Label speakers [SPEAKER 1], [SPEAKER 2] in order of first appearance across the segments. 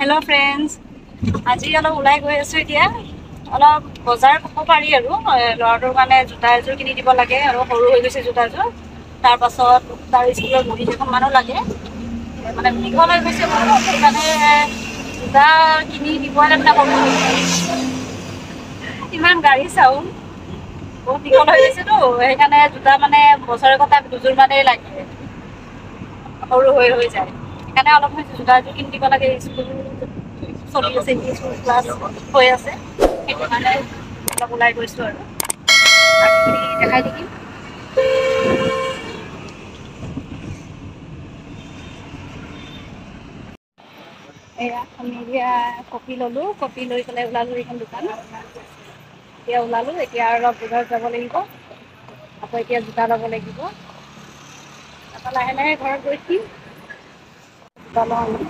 [SPEAKER 1] Hello friends. আজি অলপ ওলাই গৈ আছো এতিয়া অলপ বজাৰ কৰিব পাৰি আৰু লৰাটোৰ মানে জোতা এযোৰ কিনি দিব লাগে আৰু সৰু হৈ গৈছে জোতাযোৰ তাৰ পাছত তাৰ স্কুলৰ বহি এখন মানুহ লাগে মানে দীঘল হৈ গৈছে বাৰু সেইকাৰণে জোতা কিনি দিব লাগে ইমান গাড়ী চাওঁ বহুত দীঘল হৈ গৈছেতো সেইকাৰণে জোতা মানে বছৰেকত তাক দুযোৰ মানেই লাগে সৰু হৈ যায় সেইকাৰণে অলপ জোতা এযোৰ কিনি দিব লাগে স্কুল চলি আছে স্কুল ক্লাছ হৈ আছে সেইটো কাৰণে অলপ ওলাই গৈছোঁ আৰু দেখাই দিম এয়া আমি এতিয়া কপি ল'লোঁ কপি লৈ পেলাই ওলালোঁ এইখন দোকান এতিয়া ওলালোঁ এতিয়া অলপ বজাৰত যাব লাগিব আকৌ এতিয়া জোতা ল'ব লাগিব তাৰপৰা লাহে লাহে ঘৰত গৈছোঁ জোতা লওঁ আমি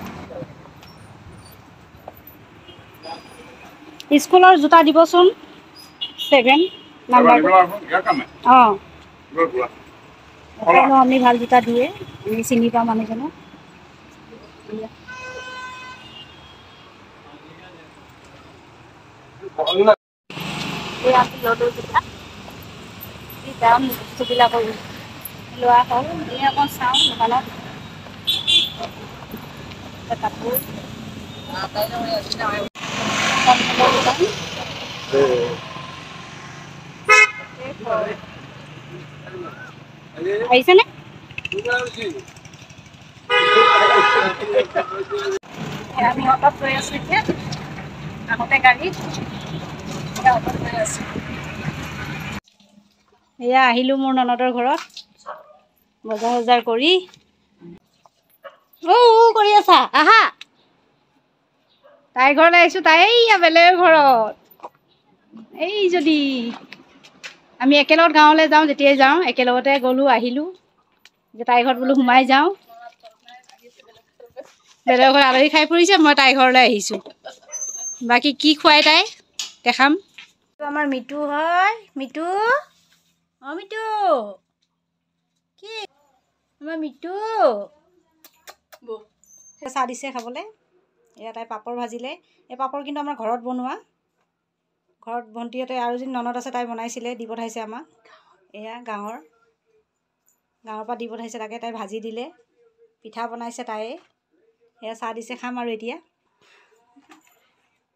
[SPEAKER 1] স্কুলৰ জোতা দিবচোন 7 নাম্বাৰটো অঁ আমি ভাল জোতা দিয়ে আমি চিনি পাওঁ মানুহজনক ল'লোঁ জোতা কি দাম বস্তুবিলাকৰ লোৱা হ'ল আমি অকণ চাওঁ দোকানত কাপোৰ আহিছেনে আমি অটত গৈ আছোঁ এতিয়া আগতে গাড়ীত অটত গৈ আছোঁ এয়া আহিলোঁ মোৰ ননদৰ ঘৰত বজাৰ কৰি কৰি আছা আহা তাইৰ ঘৰলৈ আহিছোঁ তাই বেলেগৰ ঘৰত এই যদি আমি একেলগত গাঁৱলৈ যাওঁ যেতিয়াই যাওঁ একেলগতে গ'লোঁ আহিলোঁ যে তাইৰ ঘৰত বোলো সোমাই যাওঁ বেলেগৰ ঘৰত আলহী খাই ফুৰিছে মই তাইৰ ঘৰলৈ আহিছোঁ বাকী কি খুৱাই তাই দেখাম আমাৰ মিটু হয় মিটু অঁ মিটু কি আমাৰ মিটু চাহ দিছে খাবলৈ এয়া তাই পাপৰ ভাজিলে এই পাপৰ কিন্তু আমাৰ ঘৰত বনোৱা ঘৰত ভণ্টিহঁতে আৰু যদি ননদ আছে তাই বনাইছিলে দি পঠাইছে আমাক এয়া গাঁৱৰ পৰা দি পঠাইছে তাকে তাই ভাজি দিলে পিঠা বনাইছে তাই এয়া চাহ দিছে খাম আৰু এতিয়া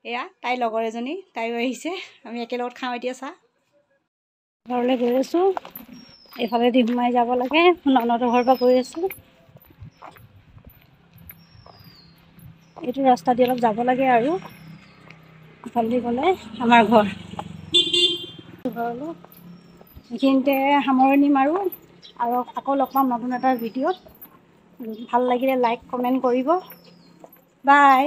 [SPEAKER 1] এয়া তাইৰ লগৰ এজনী তাইও আহিছে আমি একেলগত খাওঁ এতিয়া চাহ ঘৰলৈ গৈ আছোঁ এইফালেদি সোমাই যাব লাগে ননদৰ ঘৰৰ পৰা গৈ আছোঁ এইটো ৰাস্তা দি অলপ যাব লাগে আৰু ইফালেদি গ'লে আমাৰ ঘৰলৈ এইখিনিতে সামৰণি মাৰোঁ আৰু আকৌ লগ পাম নতুন এটা ভিডিঅ'ত ভাল লাগিলে লাইক কমেণ্ট কৰিব বাই